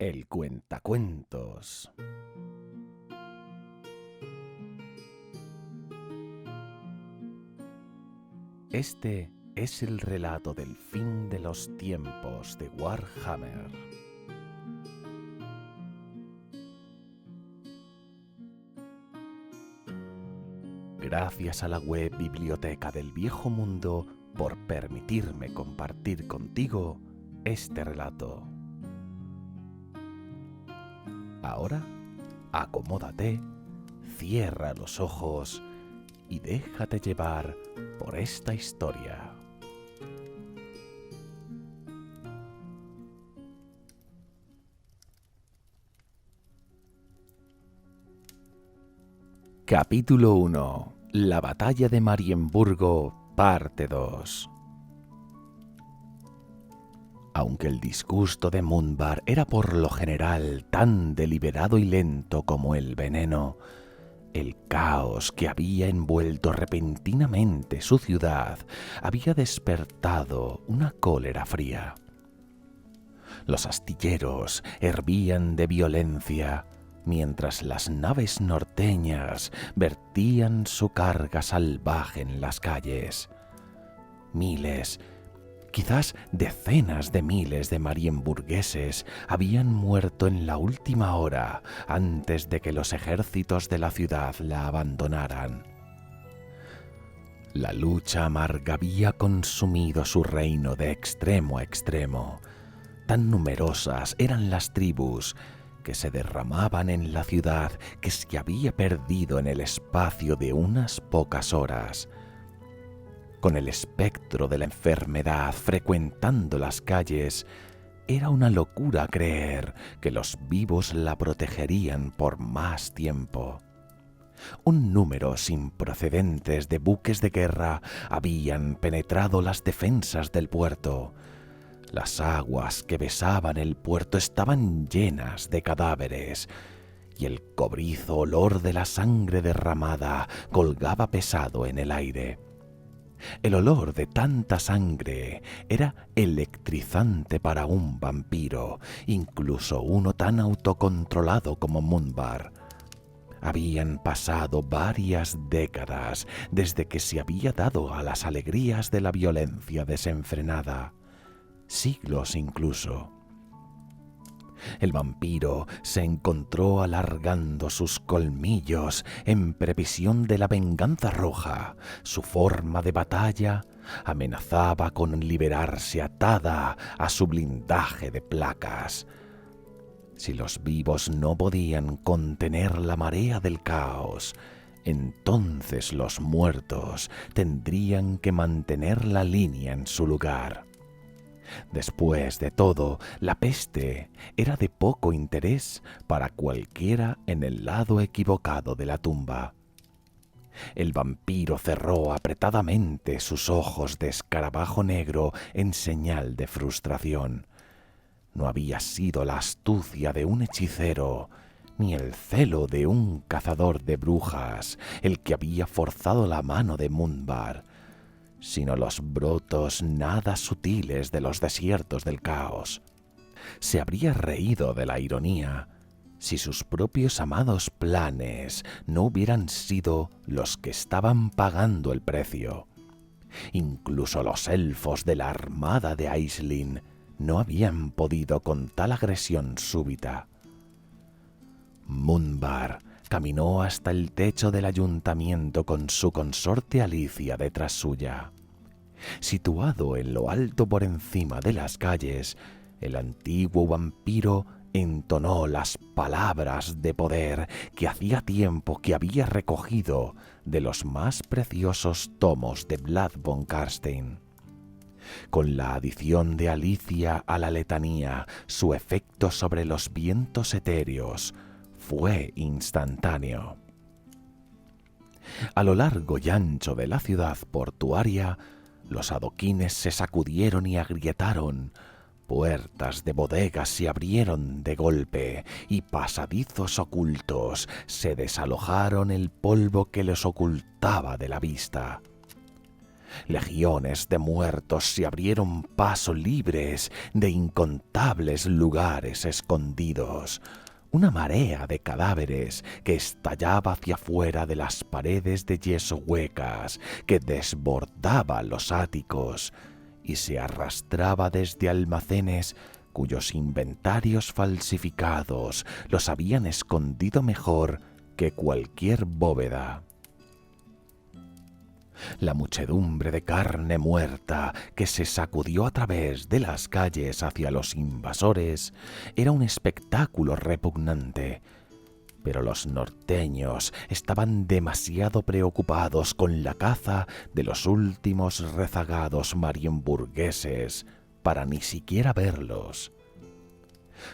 El Cuentacuentos. Este es el relato del fin de los tiempos de Warhammer. Gracias a la web Biblioteca del Viejo Mundo por permitirme compartir contigo este relato. Ahora, acomódate, cierra los ojos y déjate llevar por esta historia. Capítulo 1. La batalla de Marienburgo, parte 2. Aunque el disgusto de Mundvar era por lo general tan deliberado y lento como el veneno, el caos que había envuelto repentinamente su ciudad había despertado una cólera fría. Los astilleros hervían de violencia, mientras las naves norteñas vertían su carga salvaje en las calles. Miles, quizás decenas de miles de marienburgueses habían muerto en la última hora antes de que los ejércitos de la ciudad la abandonaran. La lucha amarga había consumido su reino de extremo a extremo. Tan numerosas eran las tribus que se derramaban en la ciudad que se había perdido en el espacio de unas pocas horas. Con el espectro de la enfermedad frecuentando las calles, era una locura creer que los vivos la protegerían por más tiempo. Un número sin precedentes de buques de guerra habían penetrado las defensas del puerto. Las aguas que besaban el puerto estaban llenas de cadáveres, y el cobrizo olor de la sangre derramada colgaba pesado en el aire. El olor de tanta sangre era electrizante para un vampiro, incluso uno tan autocontrolado como Mundvar. Habían pasado varias décadas desde que se había dado a las alegrías de la violencia desenfrenada. Siglos incluso. El vampiro se encontró alargando sus colmillos en previsión de la venganza roja. Su forma de batalla amenazaba con liberarse atada a su blindaje de placas. Si los vivos no podían contener la marea del caos, entonces los muertos tendrían que mantener la línea en su lugar. Después de todo, la peste era de poco interés para cualquiera en el lado equivocado de la tumba. El vampiro cerró apretadamente sus ojos de escarabajo negro en señal de frustración. No había sido la astucia de un hechicero, ni el celo de un cazador de brujas, el que había forzado la mano de Mundvar, sino los brotos nada sutiles de los desiertos del caos. Se habría reído de la ironía si sus propios amados planes no hubieran sido los que estaban pagando el precio. Incluso los elfos de la armada de Aisling no habían podido con tal agresión súbita. Mundvar caminó hasta el techo del ayuntamiento con su consorte Alicia detrás suya. Situado en lo alto por encima de las calles, el antiguo vampiro entonó las palabras de poder que hacía tiempo que había recogido de los más preciosos tomos de Vlad von Carstein. Con la adición de Alicia a la letanía, su efecto sobre los vientos etéreos fue instantáneo. A lo largo y ancho de la ciudad portuaria, los adoquines se sacudieron y agrietaron, puertas de bodegas se abrieron de golpe y pasadizos ocultos se desalojaron el polvo que les ocultaba de la vista. Legiones de muertos se abrieron paso libres de incontables lugares escondidos. Una marea de cadáveres que estallaba hacia afuera de las paredes de yeso huecas que desbordaba los áticos y se arrastraba desde almacenes cuyos inventarios falsificados los habían escondido mejor que cualquier bóveda. La muchedumbre de carne muerta que se sacudió a través de las calles hacia los invasores era un espectáculo repugnante, pero los norteños estaban demasiado preocupados con la caza de los últimos rezagados marienburgueses para ni siquiera verlos.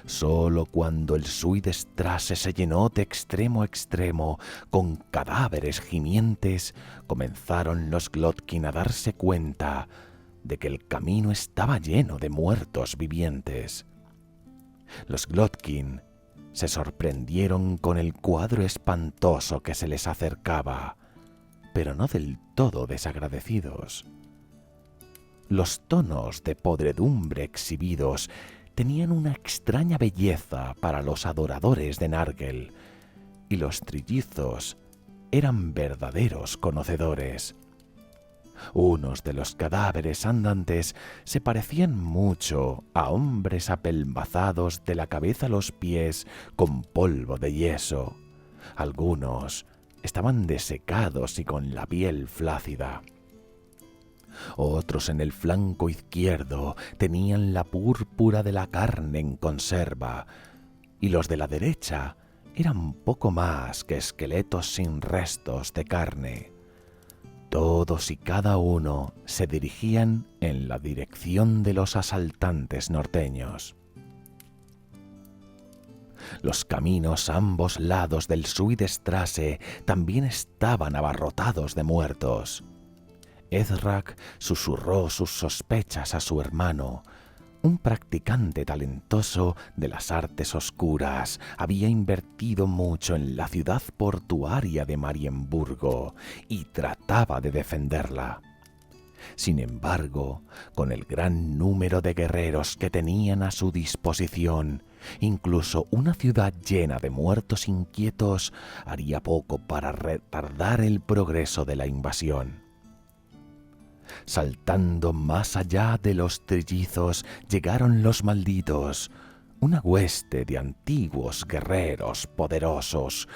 Solo cuando el Zuiderstrasse se llenó de extremo a extremo con cadáveres gimientes, comenzaron los Glotkin a darse cuenta de que el camino estaba lleno de muertos vivientes. Los Glotkin se sorprendieron con el cuadro espantoso que se les acercaba, pero no del todo desagradecidos. Los tonos de podredumbre exhibidos tenían una extraña belleza para los adoradores de Nargel, y los trillizos eran verdaderos conocedores. Unos de los cadáveres andantes se parecían mucho a hombres apelmazados de la cabeza a los pies con polvo de yeso. Algunos estaban desecados y con la piel flácida. Otros en el flanco izquierdo tenían la púrpura de la carne en conserva, y los de la derecha eran poco más que esqueletos sin restos de carne. Todos y cada uno se dirigían en la dirección de los asaltantes norteños. Los caminos a ambos lados del Zuiderstrasse también estaban abarrotados de muertos. Ezrak susurró sus sospechas a su hermano. Un practicante talentoso de las artes oscuras había invertido mucho en la ciudad portuaria de Marienburgo y trataba de defenderla. Sin embargo, con el gran número de guerreros que tenían a su disposición, incluso una ciudad llena de muertos inquietos haría poco para retardar el progreso de la invasión. Saltando más allá de los trillizos llegaron los malditos, una hueste de antiguos guerreros poderosos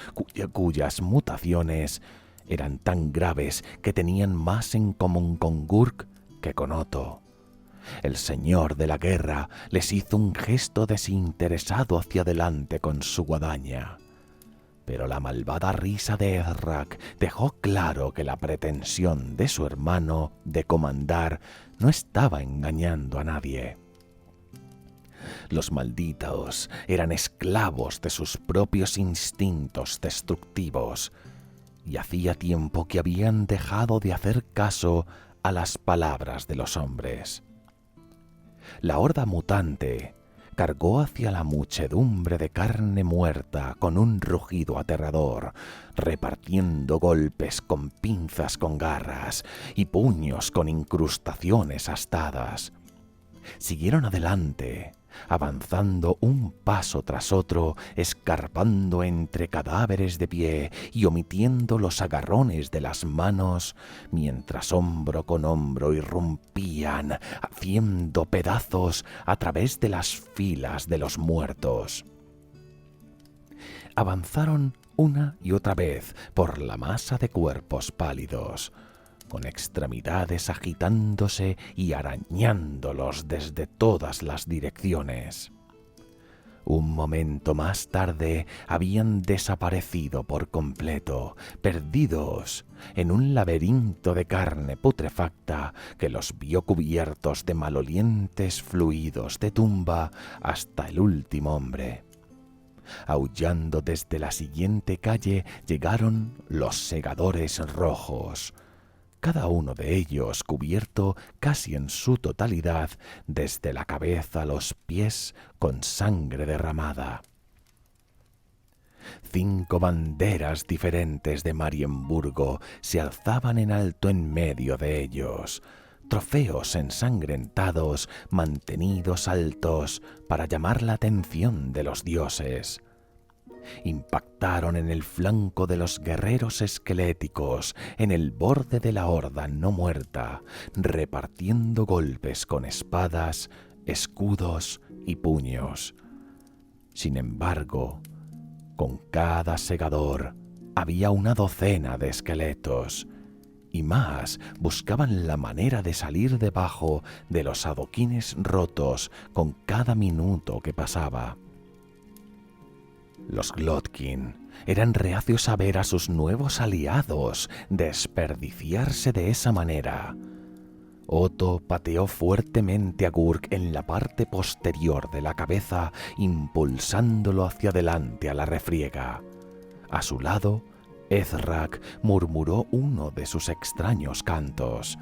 cuyas mutaciones eran tan graves que tenían más en común con Gurk que con Otto. El señor de la guerra les hizo un gesto desinteresado hacia adelante con su guadaña. Pero la malvada risa de Ezrak dejó claro que la pretensión de su hermano de comandar no estaba engañando a nadie. Los malditos eran esclavos de sus propios instintos destructivos, y hacía tiempo que habían dejado de hacer caso a las palabras de los hombres. La horda mutante cargó hacia la muchedumbre de carne muerta con un rugido aterrador, repartiendo golpes con pinzas con garras y puños con incrustaciones astadas. Siguieron adelante, avanzando un paso tras otro, escarbando entre cadáveres de pie y omitiendo los agarrones de las manos, mientras hombro con hombro irrumpían, haciendo pedazos a través de las filas de los muertos. Avanzaron una y otra vez por la masa de cuerpos pálidos, con extremidades agitándose y arañándolos desde todas las direcciones. Un momento más tarde habían desaparecido por completo, perdidos en un laberinto de carne putrefacta que los vio cubiertos de malolientes fluidos de tumba hasta el último hombre. Aullando desde la siguiente calle llegaron los segadores rojos, cada uno de ellos cubierto casi en su totalidad desde la cabeza a los pies con sangre derramada. 5 banderas diferentes de Marienburgo se alzaban en alto en medio de ellos, trofeos ensangrentados mantenidos altos para llamar la atención de los dioses. Impactaron en el flanco de los guerreros esqueléticos, en el borde de la horda no muerta, repartiendo golpes con espadas, escudos y puños. Sin embargo, con cada segador había una docena de esqueletos, y más buscaban la manera de salir debajo de los adoquines rotos con cada minuto que pasaba. Los Glotkin eran reacios a ver a sus nuevos aliados desperdiciarse de esa manera. Otto pateó fuertemente a Gurk en la parte posterior de la cabeza, impulsándolo hacia adelante a la refriega. A su lado, Ezrak murmuró uno de sus extraños cantos,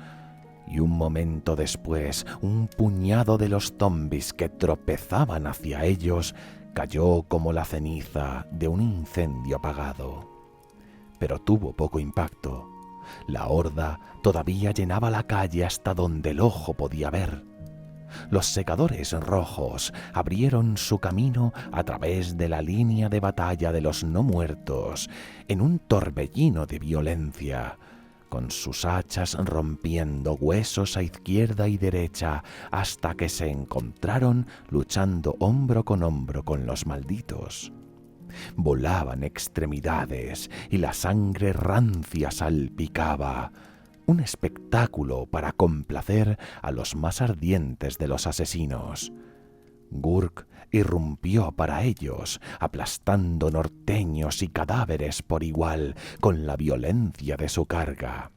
y un momento después, un puñado de los zombies que tropezaban hacia ellos cayó como la ceniza de un incendio apagado. Pero tuvo poco impacto. La horda todavía llenaba la calle hasta donde el ojo podía ver. Los segadores rojos abrieron su camino a través de la línea de batalla de los no muertos en un torbellino de violencia, con sus hachas rompiendo huesos a izquierda y derecha hasta que se encontraron luchando hombro con hombro con los malditos. Volaban extremidades y la sangre rancia salpicaba, un espectáculo para complacer a los más ardientes de los asesinos. Gurk irrumpió para ellos, aplastando norteños y cadáveres por igual con la violencia de su carga.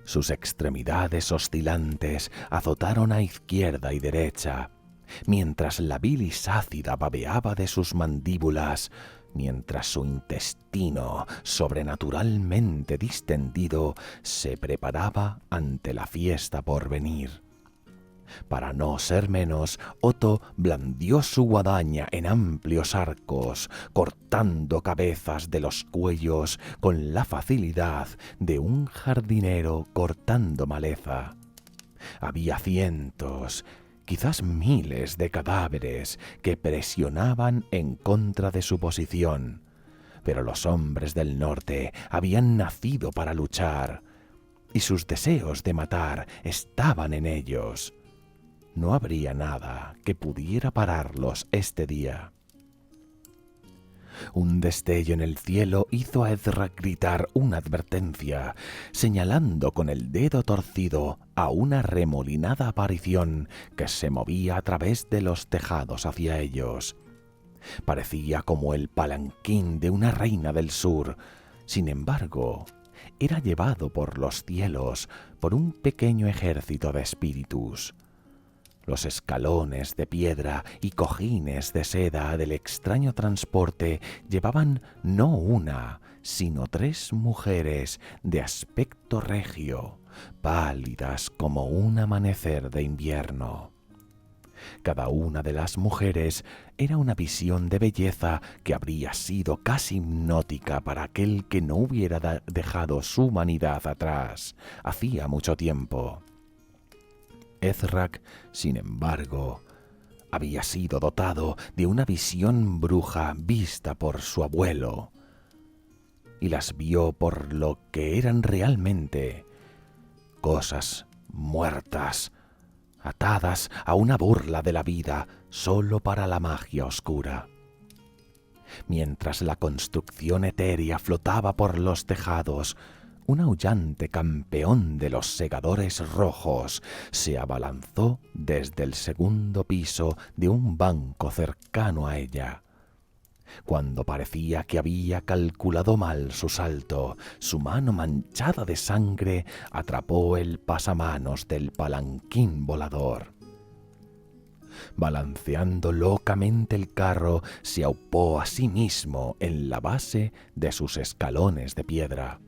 Sus extremidades oscilantes azotaron a izquierda y derecha, mientras la bilis ácida babeaba de sus mandíbulas, mientras su intestino, sobrenaturalmente distendido, se preparaba ante la fiesta por venir. Para no ser menos, Otto blandió su guadaña en amplios arcos, cortando cabezas de los cuellos con la facilidad de un jardinero cortando maleza. Había cientos, quizás miles de cadáveres que presionaban en contra de su posición, pero los hombres del norte habían nacido para luchar, y sus deseos de matar estaban en ellos. No habría nada que pudiera pararlos este día. Un destello en el cielo hizo a Ezrak gritar una advertencia, señalando con el dedo torcido a una remolinada aparición que se movía a través de los tejados hacia ellos. Parecía como el palanquín de una reina del sur. Sin embargo, era llevado por los cielos por un pequeño ejército de espíritus. Los escalones de piedra y cojines de seda del extraño transporte llevaban no una, sino 3 mujeres de aspecto regio, pálidas como un amanecer de invierno. Cada una de las mujeres era una visión de belleza que habría sido casi hipnótica para aquel que no hubiera dejado su humanidad atrás hacía mucho tiempo. Ezrak, sin embargo, había sido dotado de una visión bruja vista por su abuelo, y las vio por lo que eran realmente: cosas muertas, atadas a una burla de la vida solo para la magia oscura. Mientras la construcción etérea flotaba por los tejados, un aullante campeón de los segadores rojos se abalanzó desde el segundo piso de un banco cercano a ella. Cuando parecía que había calculado mal su salto, su mano manchada de sangre atrapó el pasamanos del palanquín volador. Balanceando locamente el carro, se aupó a sí mismo en la base de sus escalones de piedra.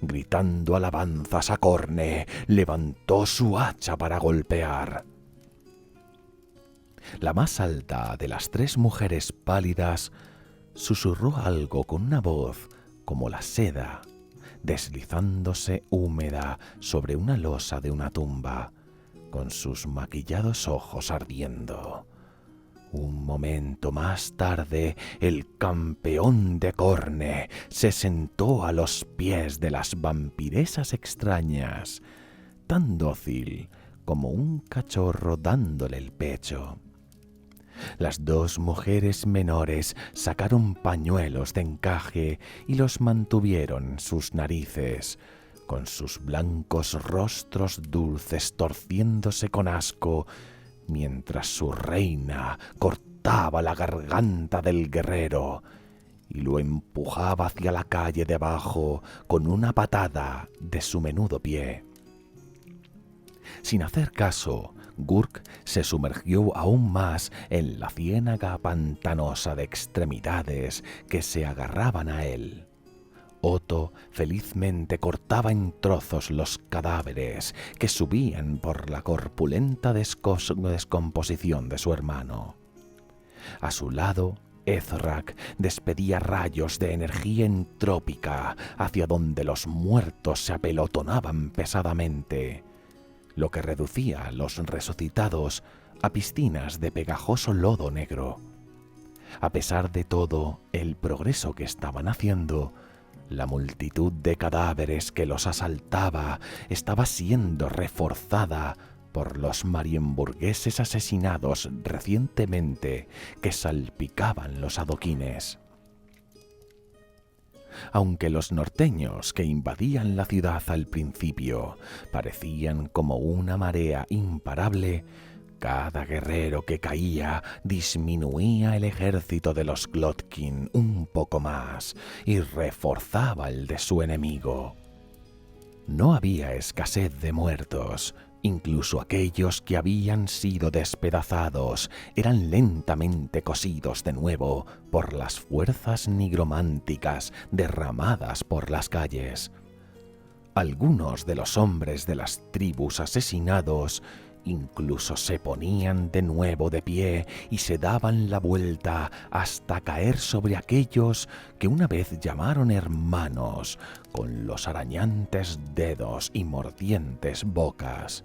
Gritando alabanzas a Corne, levantó su hacha para golpear. La más alta de las 3 mujeres pálidas susurró algo con una voz como la seda, deslizándose húmeda sobre una losa de una tumba, con sus maquillados ojos ardiendo. Un momento más tarde, el campeón de Corne se sentó a los pies de las vampiresas extrañas, tan dócil como un cachorro dándole el pecho. Las dos mujeres menores sacaron pañuelos de encaje y los mantuvieron en sus narices, con sus blancos rostros dulces torciéndose con asco, mientras su reina cortaba la garganta del guerrero y lo empujaba hacia la calle de abajo con una patada de su menudo pie. Sin hacer caso, Gurk se sumergió aún más en la ciénaga pantanosa de extremidades que se agarraban a él. Otto felizmente cortaba en trozos los cadáveres que subían por la corpulenta descomposición de su hermano. A su lado, Ezrak despedía rayos de energía entrópica hacia donde los muertos se apelotonaban pesadamente, lo que reducía a los resucitados a piscinas de pegajoso lodo negro. A pesar de todo el progreso que estaban haciendo, la multitud de cadáveres que los asaltaba estaba siendo reforzada por los marienburgueses asesinados recientemente que salpicaban los adoquines. Aunque los norteños que invadían la ciudad al principio parecían como una marea imparable, cada guerrero que caía disminuía el ejército de los Glotkin un poco más y reforzaba el de su enemigo. No había escasez de muertos. Incluso aquellos que habían sido despedazados eran lentamente cosidos de nuevo por las fuerzas nigrománticas derramadas por las calles. Algunos de los hombres de las tribus asesinados incluso se ponían de nuevo de pie y se daban la vuelta hasta caer sobre aquellos que una vez llamaron hermanos, con los arañantes dedos y mordientes bocas.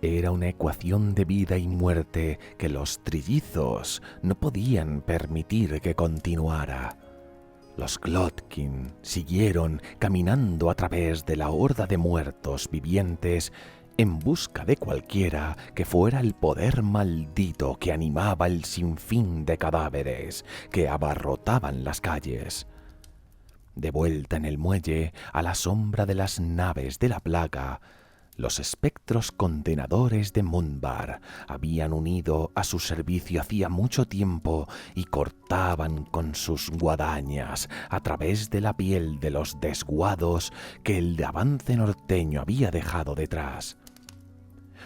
Era una ecuación de vida y muerte que los trillizos no podían permitir que continuara. Los Glotkin siguieron caminando a través de la horda de muertos vivientes en busca de cualquiera que fuera el poder maldito que animaba el sinfín de cadáveres que abarrotaban las calles. De vuelta en el muelle, a la sombra de las naves de la plaga, los espectros condenadores de Mundbar habían unido a su servicio hacía mucho tiempo y cortaban con sus guadañas a través de la piel de los desguados que el avance norteño había dejado detrás.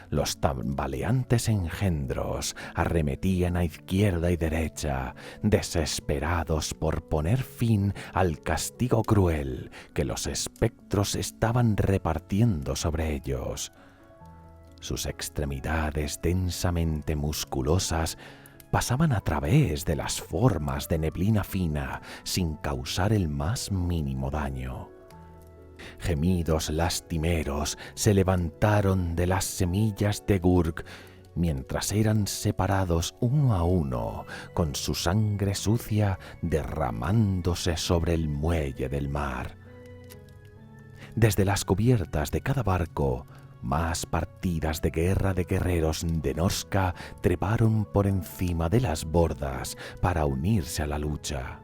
Los tambaleantes engendros arremetían a izquierda y derecha, desesperados por poner fin al castigo cruel que los espectros estaban repartiendo sobre ellos. Sus extremidades densamente musculosas pasaban a través de las formas de neblina fina sin causar el más mínimo daño. Gemidos lastimeros se levantaron de las semillas de Gurk mientras eran separados uno a uno, con su sangre sucia derramándose sobre el muelle del mar. Desde las cubiertas de cada barco, más partidas de guerra de guerreros de Norsca treparon por encima de las bordas para unirse a la lucha.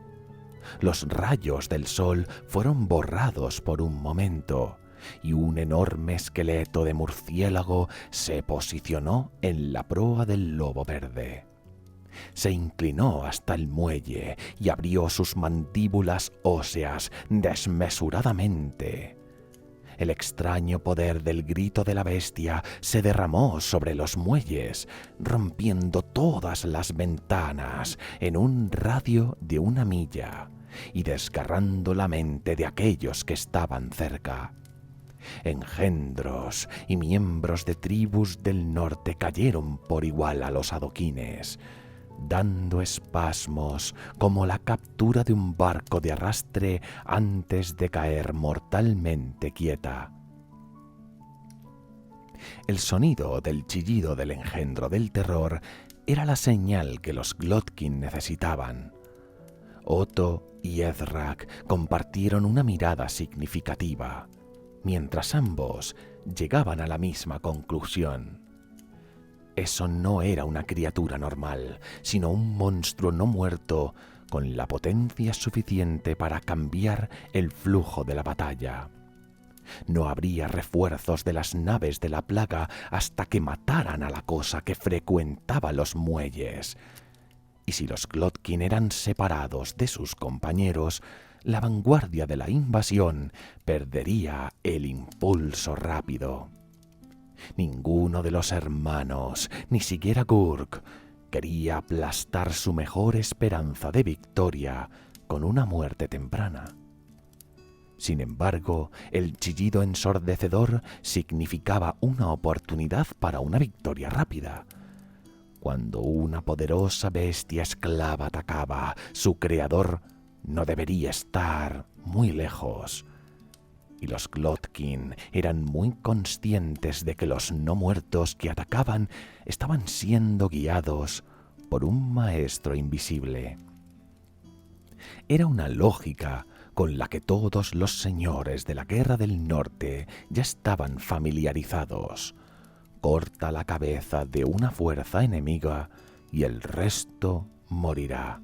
Los rayos del sol fueron borrados por un momento y un enorme esqueleto de murciélago se posicionó en la proa del lobo verde. Se inclinó hasta el muelle y abrió sus mandíbulas óseas desmesuradamente. El extraño poder del grito de la bestia se derramó sobre los muelles, rompiendo todas las ventanas en un radio de 1 milla y desgarrando la mente de aquellos que estaban cerca. Engendros y miembros de tribus del norte cayeron por igual a los adoquines. dando espasmos como la captura de un barco de arrastre antes de caer mortalmente quieta. El sonido del chillido del engendro del terror era la señal que los Glotkin necesitaban. Otto y Ezrak compartieron una mirada significativa, mientras ambos llegaban a la misma conclusión. Eso no era una criatura normal, sino un monstruo no muerto con la potencia suficiente para cambiar el flujo de la batalla. No habría refuerzos de las naves de la plaga hasta que mataran a la cosa que frecuentaba los muelles. Y si los Glotkin eran separados de sus compañeros, la vanguardia de la invasión perdería el impulso rápido. Ninguno de los hermanos, ni siquiera Gurk, quería aplastar su mejor esperanza de victoria con una muerte temprana. Sin embargo, el chillido ensordecedor significaba una oportunidad para una victoria rápida. Cuando una poderosa bestia esclava atacaba, su creador no debería estar muy lejos. Y los Glotkin eran muy conscientes de que los no muertos que atacaban estaban siendo guiados por un maestro invisible. Era una lógica con la que todos los señores de la Guerra del Norte ya estaban familiarizados. Corta la cabeza de una fuerza enemiga y el resto morirá.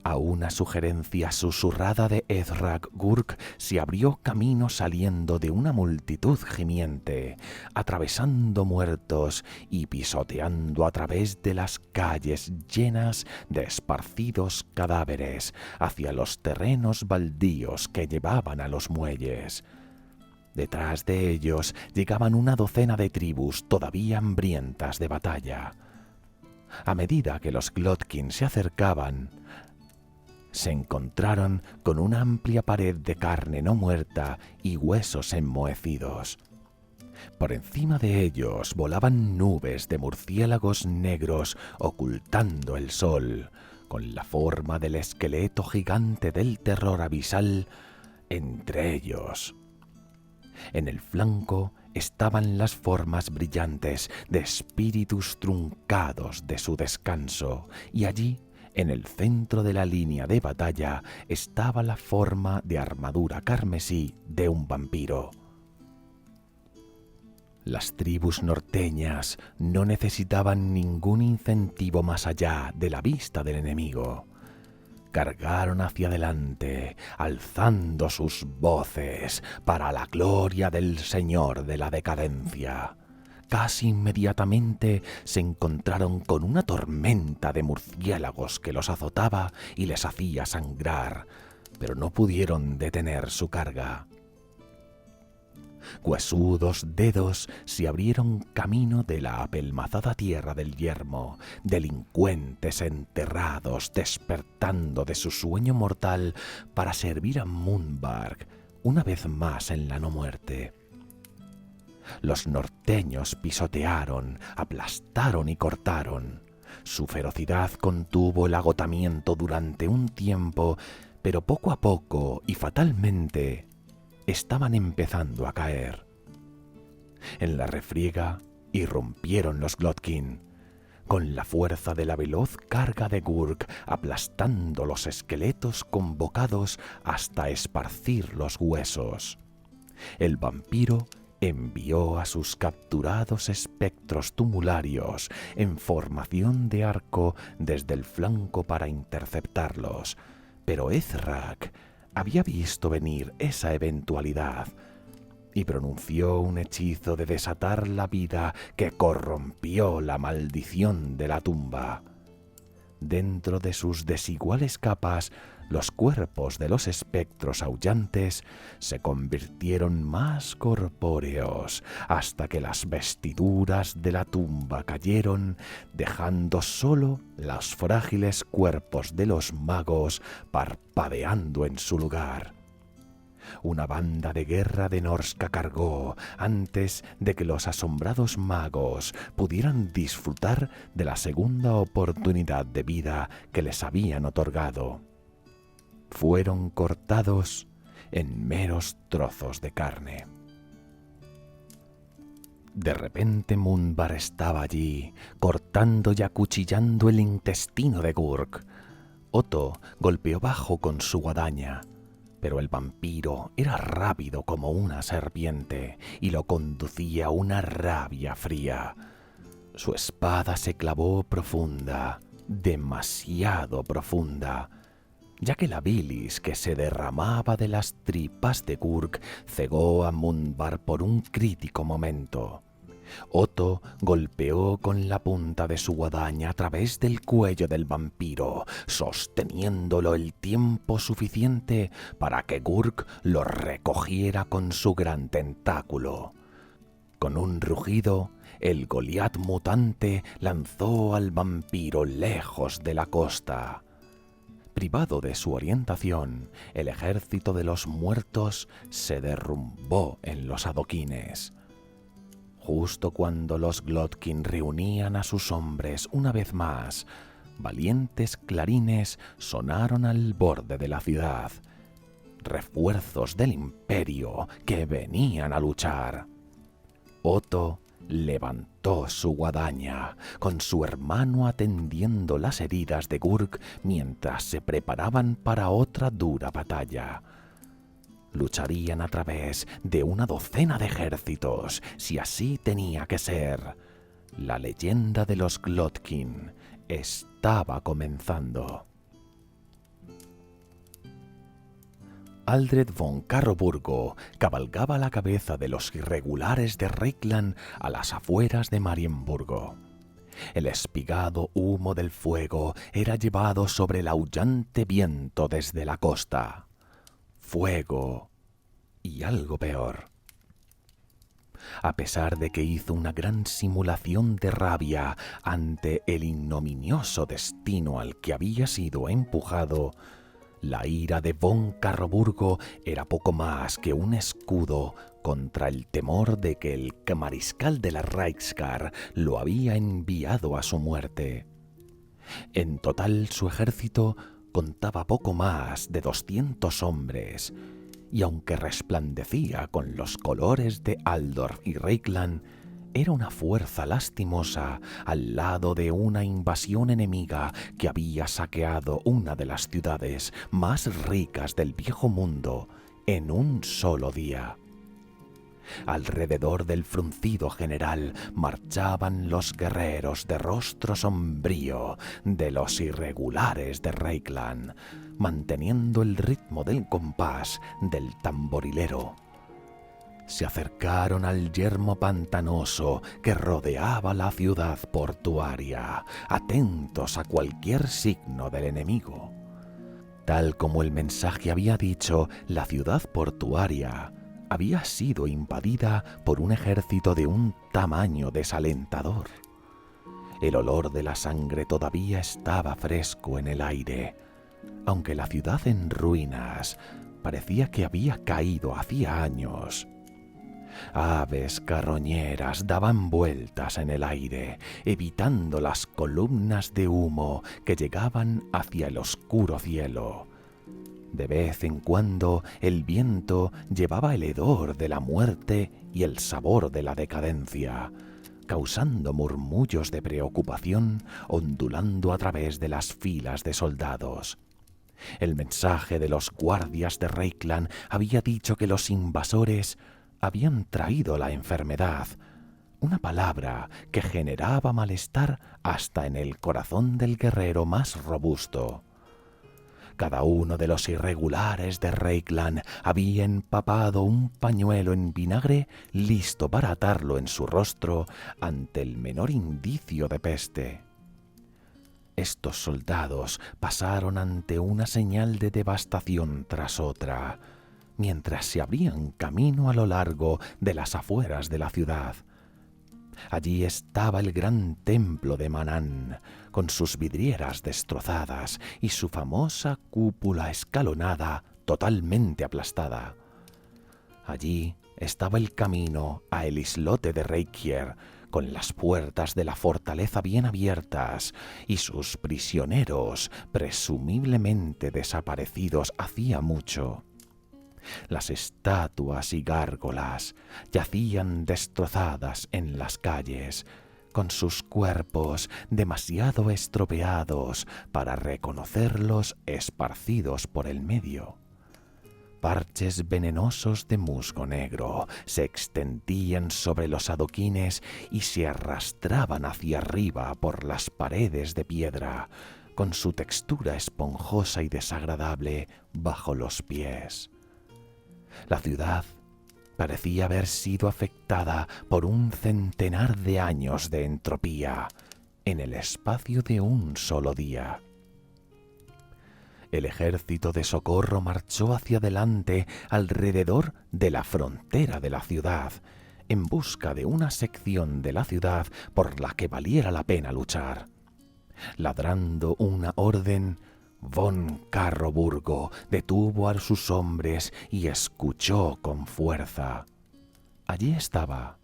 A una sugerencia susurrada de Ezrak, Gurk se abrió camino saliendo de una multitud gimiente, atravesando muertos y pisoteando a través de las calles llenas de esparcidos cadáveres hacia los terrenos baldíos que llevaban a los muelles. Detrás de ellos llegaban una docena de tribus todavía hambrientas de batalla. A medida que los Glotkin se acercaban, se encontraron con una amplia pared de carne no muerta y huesos enmohecidos. Por encima de ellos volaban nubes de murciélagos negros ocultando el sol, con la forma del esqueleto gigante del terror abisal entre ellos. En el flanco estaban las formas brillantes de espíritus truncados de su descanso, y allí, en el centro de la línea de batalla, estaba la forma de armadura carmesí de un vampiro. Las tribus norteñas no necesitaban ningún incentivo más allá de la vista del enemigo. Cargaron hacia adelante, alzando sus voces para la gloria del Señor de la decadencia. Casi inmediatamente se encontraron con una tormenta de murciélagos que los azotaba y les hacía sangrar, pero no pudieron detener su carga. Huesudos dedos se abrieron camino de la apelmazada tierra del yermo, delincuentes enterrados despertando de su sueño mortal para servir a Mundvarg una vez más en la no muerte. Los norteños pisotearon, aplastaron y cortaron. Su ferocidad contuvo el agotamiento durante un tiempo, pero poco a poco y fatalmente estaban empezando a caer. En la refriega irrumpieron los Glotkin, con la fuerza de la veloz carga de Gurk aplastando los esqueletos convocados hasta esparcir los huesos. El vampiro envió a sus capturados espectros tumularios en formación de arco desde el flanco para interceptarlos, pero Ezrak había visto venir esa eventualidad y pronunció un hechizo de desatar la vida que corrompió la maldición de la tumba. Dentro de sus desiguales capas, los cuerpos de los espectros aullantes se convirtieron más corpóreos hasta que las vestiduras de la tumba cayeron, dejando solo los frágiles cuerpos de los magos parpadeando en su lugar. Una banda de guerra de Norska cargó antes de que los asombrados magos pudieran disfrutar de la segunda oportunidad de vida que les habían otorgado. Fueron cortados en meros trozos de carne. De repente Mundvar estaba allí, cortando y acuchillando el intestino de Gurk. Otto golpeó bajo con su guadaña, pero el vampiro era rápido como una serpiente y lo conducía a una rabia fría. Su espada se clavó profunda, demasiado profunda, ya que la bilis que se derramaba de las tripas de Gurk cegó a Mundvar por un crítico momento. Otto golpeó con la punta de su guadaña a través del cuello del vampiro, sosteniéndolo el tiempo suficiente para que Gurk lo recogiera con su gran tentáculo. Con un rugido, el Goliat mutante lanzó al vampiro lejos de la costa. Privado de su orientación, el ejército de los muertos se derrumbó en los adoquines. Justo cuando los Glotkin reunían a sus hombres una vez más, valientes clarines sonaron al borde de la ciudad. Refuerzos del Imperio que venían a luchar. Otto levantó su guadaña, con su hermano atendiendo las heridas de Gurk mientras se preparaban para otra dura batalla. Lucharían a través de una docena de ejércitos, si así tenía que ser. La leyenda de los Glotkin estaba comenzando. Aldred von Carroburgo cabalgaba a la cabeza de los irregulares de Reikland a las afueras de Marienburgo. El espigado humo del fuego era llevado sobre el aullante viento desde la costa. Fuego y algo peor. A pesar de que hizo una gran simulación de rabia ante el ignominioso destino al que había sido empujado, la ira de von Carroburgo era poco más que un escudo contra el temor de que el mariscal de la Reichsguard lo había enviado a su muerte. En total, su ejército contaba poco más de 200 hombres, y aunque resplandecía con los colores de Aldorf y Reikland, era una fuerza lastimosa al lado de una invasión enemiga que había saqueado una de las ciudades más ricas del viejo mundo en un solo día. Alrededor del fruncido general marchaban los guerreros de rostro sombrío de los irregulares de Reikland, manteniendo el ritmo del compás del tamborilero. Se acercaron al yermo pantanoso que rodeaba la ciudad portuaria, atentos a cualquier signo del enemigo. Tal como el mensaje había dicho, la ciudad portuaria había sido invadida por un ejército de un tamaño desalentador. El olor de la sangre todavía estaba fresco en el aire, aunque la ciudad en ruinas parecía que había caído hacía años. Aves carroñeras daban vueltas en el aire, evitando las columnas de humo que llegaban hacia el oscuro cielo. De vez en cuando el viento llevaba el hedor de la muerte y el sabor de la decadencia, causando murmullos de preocupación ondulando a través de las filas de soldados. El mensaje de los guardias de Reikland había dicho que los invasores habían traído la enfermedad, una palabra que generaba malestar hasta en el corazón del guerrero más robusto. Cada uno de los irregulares de Reikland había empapado un pañuelo en vinagre listo para atarlo en su rostro ante el menor indicio de peste. Estos soldados pasaron ante una señal de devastación tras otra, mientras se abrían camino a lo largo de las afueras de la ciudad. Allí estaba el gran templo de Manán, con sus vidrieras destrozadas y su famosa cúpula escalonada totalmente aplastada. Allí estaba el camino a el islote de Reykjavik, con las puertas de la fortaleza bien abiertas y sus prisioneros presumiblemente desaparecidos hacía mucho. Las estatuas y gárgolas yacían destrozadas en las calles, con sus cuerpos demasiado estropeados para reconocerlos esparcidos por el medio. Parches venenosos de musgo negro se extendían sobre los adoquines y se arrastraban hacia arriba por las paredes de piedra, con su textura esponjosa y desagradable bajo los pies. La ciudad parecía haber sido afectada por un centenar de años de entropía en el espacio de un solo día. El ejército de socorro marchó hacia adelante alrededor de la frontera de la ciudad, en busca de una sección de la ciudad por la que valiera la pena luchar. Ladrando una orden, von Carroburgo detuvo a sus hombres y escuchó con fuerza. Allí estaba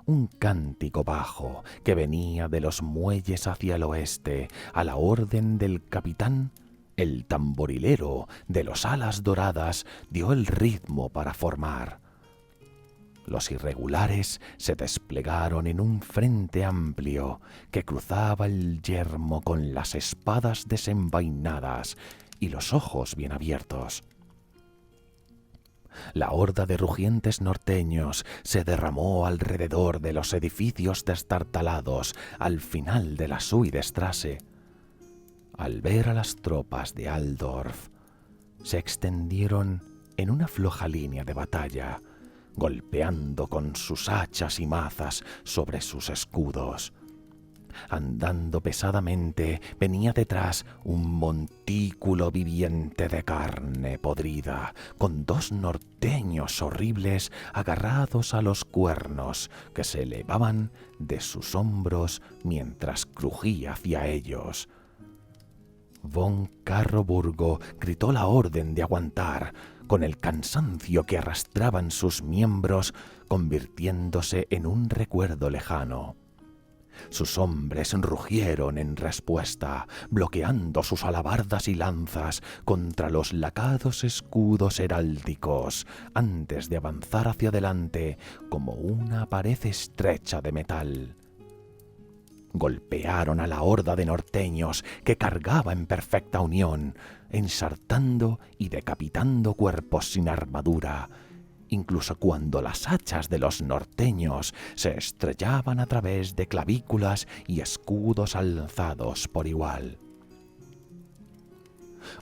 un cántico bajo que venía de los muelles hacia el oeste a la orden del capitán. El tamborilero de los alas doradas dio el ritmo para formar. Los irregulares se desplegaron en un frente amplio que cruzaba el yermo con las espadas desenvainadas y los ojos bien abiertos. La horda de rugientes norteños se derramó alrededor de los edificios destartalados al final de la Zuiderstrasse. Al ver a las tropas de Altdorf, se extendieron en una floja línea de batalla, golpeando con sus hachas y mazas sobre sus escudos. Andando pesadamente, venía detrás un montículo viviente de carne podrida, con 2 norteños horribles agarrados a los cuernos que se elevaban de sus hombros mientras crujía hacia ellos. Von Carroburgo gritó la orden de aguantar, con el cansancio que arrastraban sus miembros convirtiéndose en un recuerdo lejano. Sus hombres rugieron en respuesta, bloqueando sus alabardas y lanzas contra los lacados escudos heráldicos, antes de avanzar hacia adelante como una pared estrecha de metal. Golpearon a la horda de norteños que cargaba en perfecta unión, ensartando y decapitando cuerpos sin armadura, incluso cuando las hachas de los norteños se estrellaban a través de clavículas y escudos alzados por igual.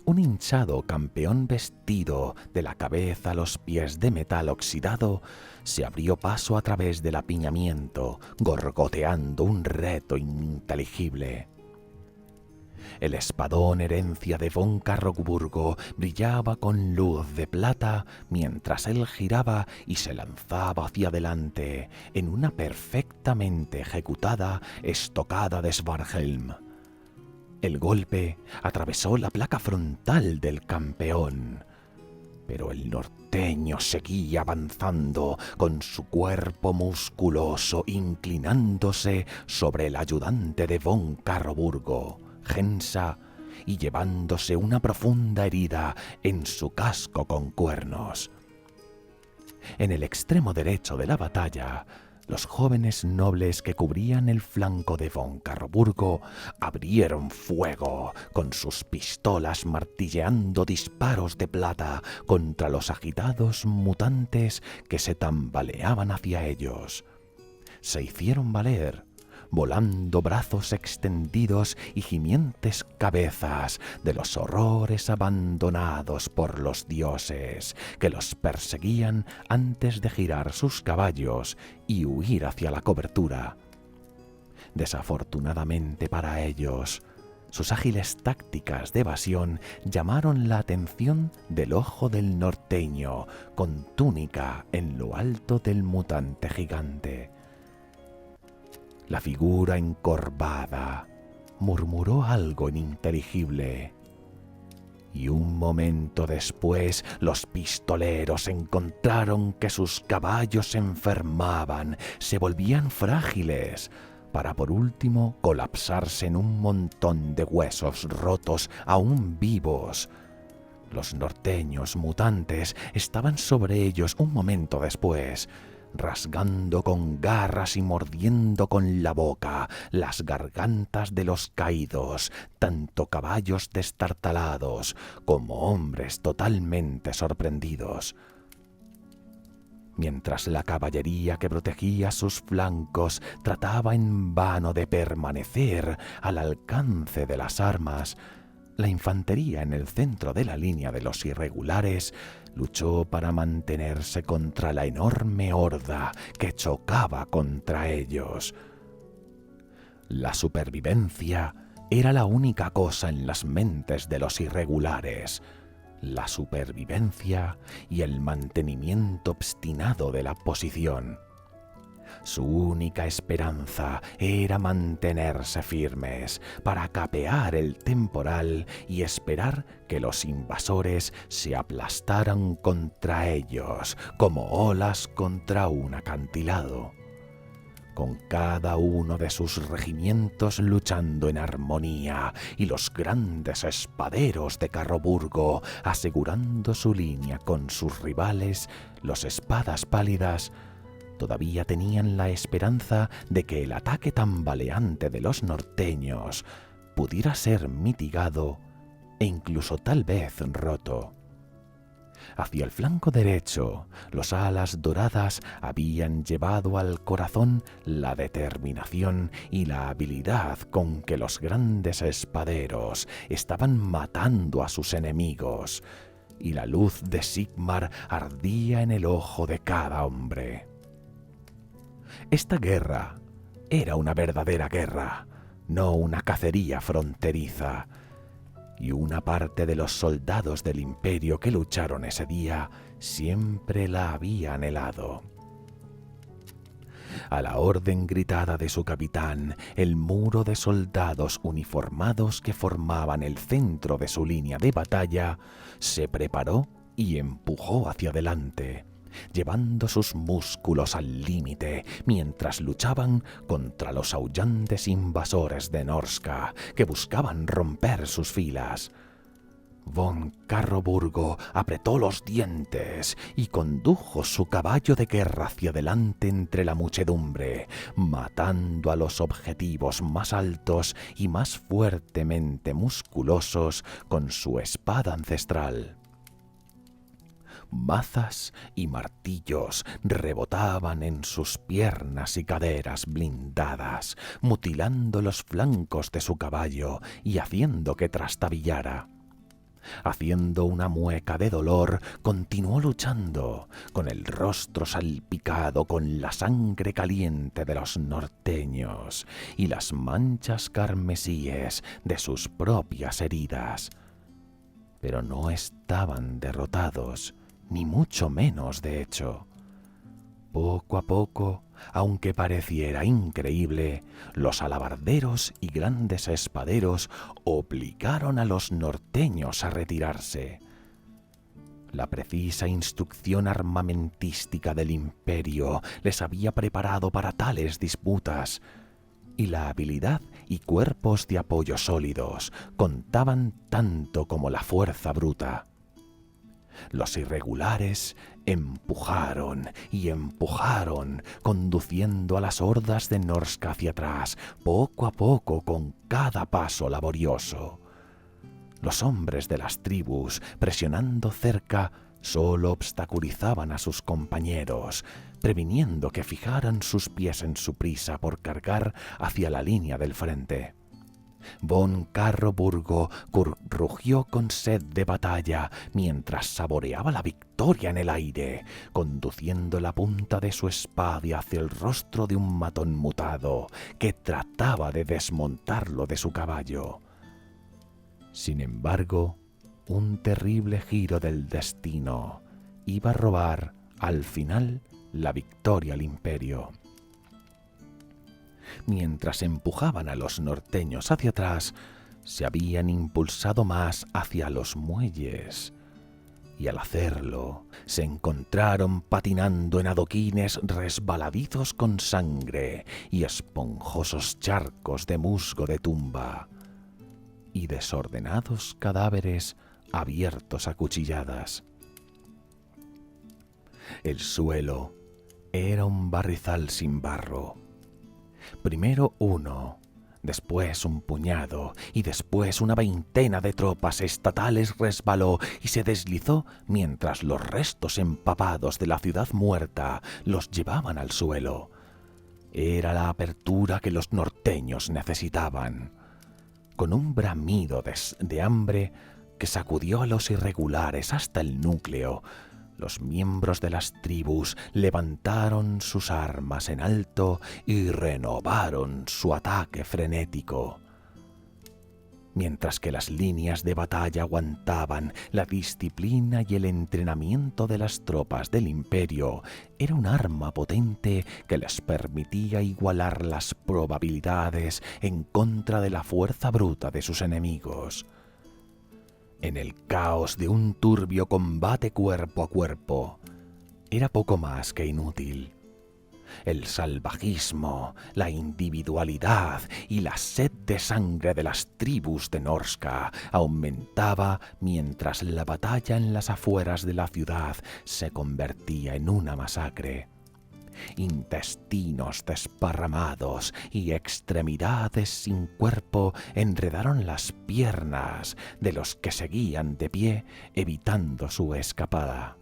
Un hinchado campeón vestido de la cabeza a los pies de metal oxidado se abrió paso a través del apiñamiento, gorgoteando un reto ininteligible. El espadón herencia de von Carroburgo brillaba con luz de plata mientras él giraba y se lanzaba hacia adelante en una perfectamente ejecutada estocada de Svarthelm. El golpe atravesó la placa frontal del campeón, pero el norteño seguía avanzando con su cuerpo musculoso inclinándose sobre el ayudante de von Carroburgo, Gensa, y llevándose una profunda herida en su casco con cuernos. En el extremo derecho de la batalla, los jóvenes nobles que cubrían el flanco de von Carroburgo abrieron fuego con sus pistolas martilleando disparos de plata contra los agitados mutantes que se tambaleaban hacia ellos. Se hicieron valer, volando brazos extendidos y gimientes cabezas de los horrores abandonados por los dioses que los perseguían antes de girar sus caballos y huir hacia la cobertura. Desafortunadamente para ellos, sus ágiles tácticas de evasión llamaron la atención del ojo del norteño con túnica en lo alto del mutante gigante. La figura encorvada murmuró algo ininteligible Y un momento después los pistoleros encontraron que sus caballos se enfermaban, se volvían frágiles, para por último colapsarse en un montón de huesos rotos aún vivos. Los norteños mutantes estaban sobre ellos un momento después, rasgando con garras y mordiendo con la boca las gargantas de los caídos, tanto caballos destartalados como hombres totalmente sorprendidos. Mientras la caballería que protegía sus flancos trataba en vano de permanecer al alcance de las armas, la infantería en el centro de la línea de los irregulares luchó para mantenerse contra la enorme horda que chocaba contra ellos. La supervivencia era la única cosa en las mentes de los irregulares. La supervivencia y el mantenimiento obstinado de la posición. Su única esperanza era mantenerse firmes para capear el temporal y esperar que los invasores se aplastaran contra ellos como olas contra un acantilado. Con cada uno de sus regimientos luchando en armonía y los grandes espaderos de Carroburgo asegurando su línea con sus rivales, los espadas pálidas, todavía tenían la esperanza de que el ataque tambaleante de los norteños pudiera ser mitigado e incluso tal vez roto. Hacia el flanco derecho, los alas doradas habían llevado al corazón la determinación y la habilidad con que los grandes espaderos estaban matando a sus enemigos, y la luz de Sigmar ardía en el ojo de cada hombre. Esta guerra era una verdadera guerra, no una cacería fronteriza, y una parte de los soldados del Imperio que lucharon ese día siempre la había anhelado. A la orden gritada de su capitán, el muro de soldados uniformados que formaban el centro de su línea de batalla se preparó y empujó hacia adelante, llevando sus músculos al límite mientras luchaban contra los aullantes invasores de Norska que buscaban romper sus filas. Von Carroburgo apretó los dientes y condujo su caballo de guerra hacia adelante entre la muchedumbre, matando a los objetivos más altos y más fuertemente musculosos con su espada ancestral. Mazas y martillos rebotaban en sus piernas y caderas blindadas, mutilando los flancos de su caballo y haciendo que trastabillara. Haciendo una mueca de dolor, continuó luchando, con el rostro salpicado con la sangre caliente de los norteños y las manchas carmesíes de sus propias heridas. Pero no estaban derrotados, ni mucho menos de hecho. Poco a poco, aunque pareciera increíble, los alabarderos y grandes espaderos obligaron a los norteños a retirarse. La precisa instrucción armamentística del Imperio les había preparado para tales disputas, y la habilidad y cuerpos de apoyo sólidos contaban tanto como la fuerza bruta. Los irregulares empujaron y empujaron, conduciendo a las hordas de Norska hacia atrás, poco a poco con cada paso laborioso. Los hombres de las tribus, presionando cerca, solo obstaculizaban a sus compañeros, previniendo que fijaran sus pies en su prisa por cargar hacia la línea del frente. Von Carroburgo rugió con sed de batalla mientras saboreaba la victoria en el aire, conduciendo la punta de su espada hacia el rostro de un matón mutado que trataba de desmontarlo de su caballo. Sin embargo, un terrible giro del destino iba a robar, al final, la victoria al Imperio. Mientras empujaban a los norteños hacia atrás, se habían impulsado más hacia los muelles, y al hacerlo se encontraron patinando en adoquines resbaladizos con sangre y esponjosos charcos de musgo de tumba, y desordenados cadáveres abiertos a cuchilladas. El suelo era un barrizal sin barro. Primero uno, después un puñado y después una veintena de tropas estatales resbaló y se deslizó mientras los restos empapados de la ciudad muerta los llevaban al suelo. Era la apertura que los norteños necesitaban. Con un bramido de hambre que sacudió a los irregulares hasta el núcleo, los miembros de las tribus levantaron sus armas en alto y renovaron su ataque frenético. Mientras que las líneas de batalla aguantaban, la disciplina y el entrenamiento de las tropas del imperio era un arma potente que les permitía igualar las probabilidades en contra de la fuerza bruta de sus enemigos. En el caos de un turbio combate cuerpo a cuerpo, era poco más que inútil. El salvajismo, la individualidad y la sed de sangre de las tribus de Norsca aumentaba mientras la batalla en las afueras de la ciudad se convertía en una masacre. Intestinos desparramados y extremidades sin cuerpo enredaron las piernas de los que seguían de pie evitando su escapada.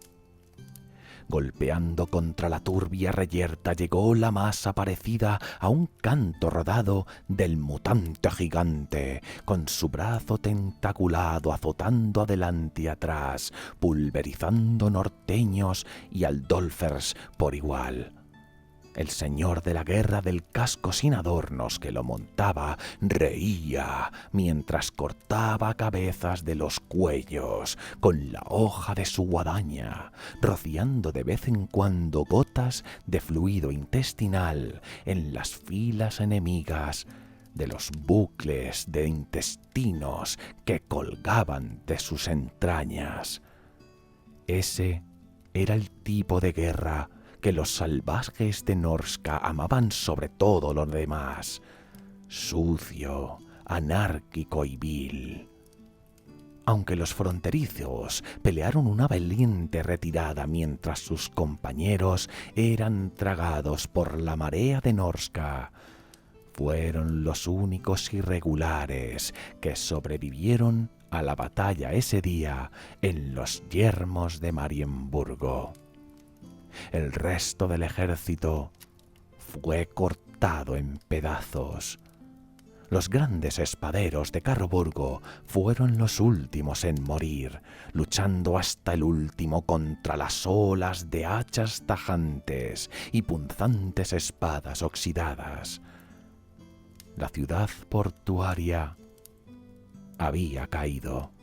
Golpeando contra la turbia reyerta llegó la masa parecida a un canto rodado del mutante gigante, con su brazo tentaculado azotando adelante y atrás, pulverizando norteños y aldolfers por igual. El señor de la guerra del casco sin adornos que lo montaba reía mientras cortaba cabezas de los cuellos con la hoja de su guadaña, rociando de vez en cuando gotas de fluido intestinal en las filas enemigas de los bucles de intestinos que colgaban de sus entrañas. Ese era el tipo de guerra que los salvajes de Norsca amaban sobre todo lo demás, sucio, anárquico y vil. Aunque los fronterizos pelearon una valiente retirada mientras sus compañeros eran tragados por la marea de Norsca, fueron los únicos irregulares que sobrevivieron a la batalla ese día en los yermos de Marienburgo. El resto del ejército fue cortado en pedazos. Los grandes espaderos de Carroburgo fueron los últimos en morir, luchando hasta el último contra las olas de hachas tajantes y punzantes espadas oxidadas. La ciudad portuaria había caído,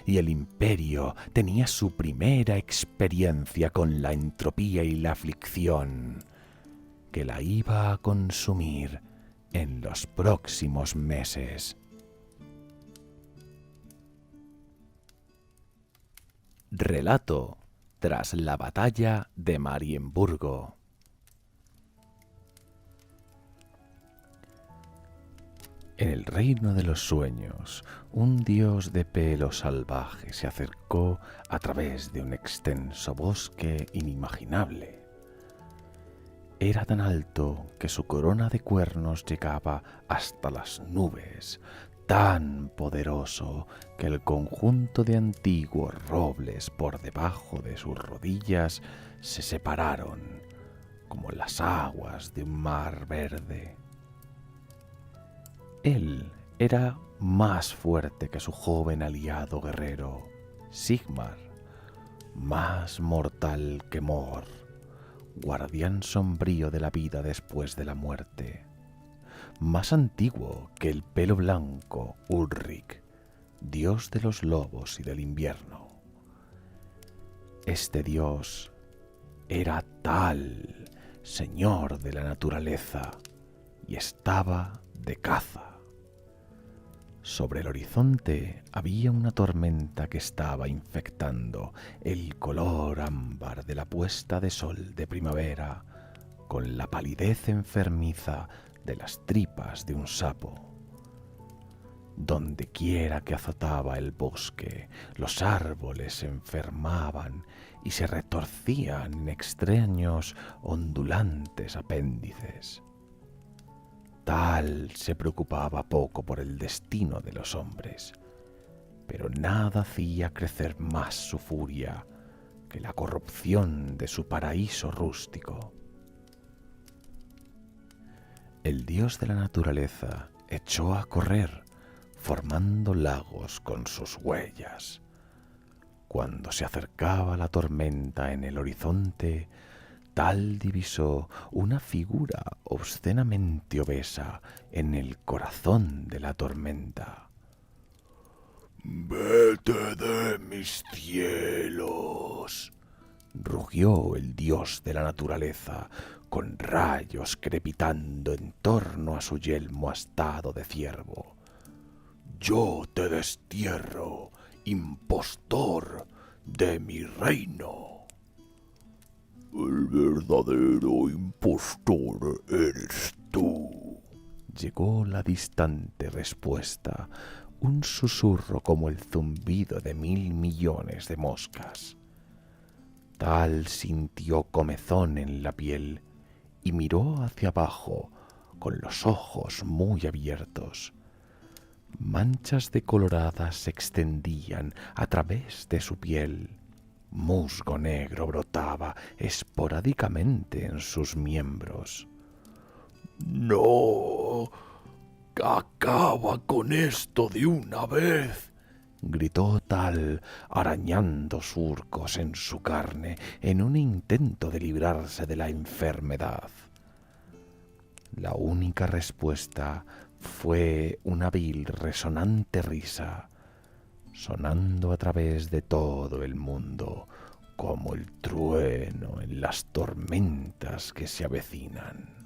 y el imperio tenía su primera experiencia con la entropía y la aflicción, que la iba a consumir en los próximos meses. Relato tras la batalla de Marienburgo. En el reino de los sueños, un dios de pelo salvaje se acercó a través de un extenso bosque inimaginable. Era tan alto que su corona de cuernos llegaba hasta las nubes, tan poderoso que el conjunto de antiguos robles por debajo de sus rodillas se separaron como las aguas de un mar verde. Él era más fuerte que su joven aliado guerrero, Sigmar, más mortal que Mor, guardián sombrío de la vida después de la muerte, más antiguo que el pelo blanco, Ulrich, dios de los lobos y del invierno. Este dios era Tal, señor de la naturaleza, y estaba de caza. Sobre el horizonte había una tormenta que estaba infectando el color ámbar de la puesta de sol de primavera con la palidez enfermiza de las tripas de un sapo. Donde quiera que azotaba el bosque, los árboles se enfermaban y se retorcían en extraños, ondulantes apéndices. Tal se preocupaba poco por el destino de los hombres, pero nada hacía crecer más su furia que la corrupción de su paraíso rústico. El dios de la naturaleza echó a correr, formando lagos con sus huellas. Cuando se acercaba la tormenta en el horizonte, Tal divisó una figura obscenamente obesa en el corazón de la tormenta. «¡Vete de mis cielos!», rugió el dios de la naturaleza, con rayos crepitando en torno a su yelmo astado de ciervo. «Yo te destierro, impostor de mi reino». «El verdadero impostor eres tú», llegó la distante respuesta, un susurro como el zumbido de 1.000 millones de moscas. Tal sintió comezón en la piel y miró hacia abajo con los ojos muy abiertos. Manchas decoloradas se extendían a través de su piel. Musgo negro brotaba esporádicamente en sus miembros. «¡No! ¡Acaba con esto de una vez!», gritó Tal, arañando surcos en su carne en un intento de librarse de la enfermedad. La única respuesta fue una vil, resonante risa, sonando a través de todo el mundo como el trueno en las tormentas que se avecinan.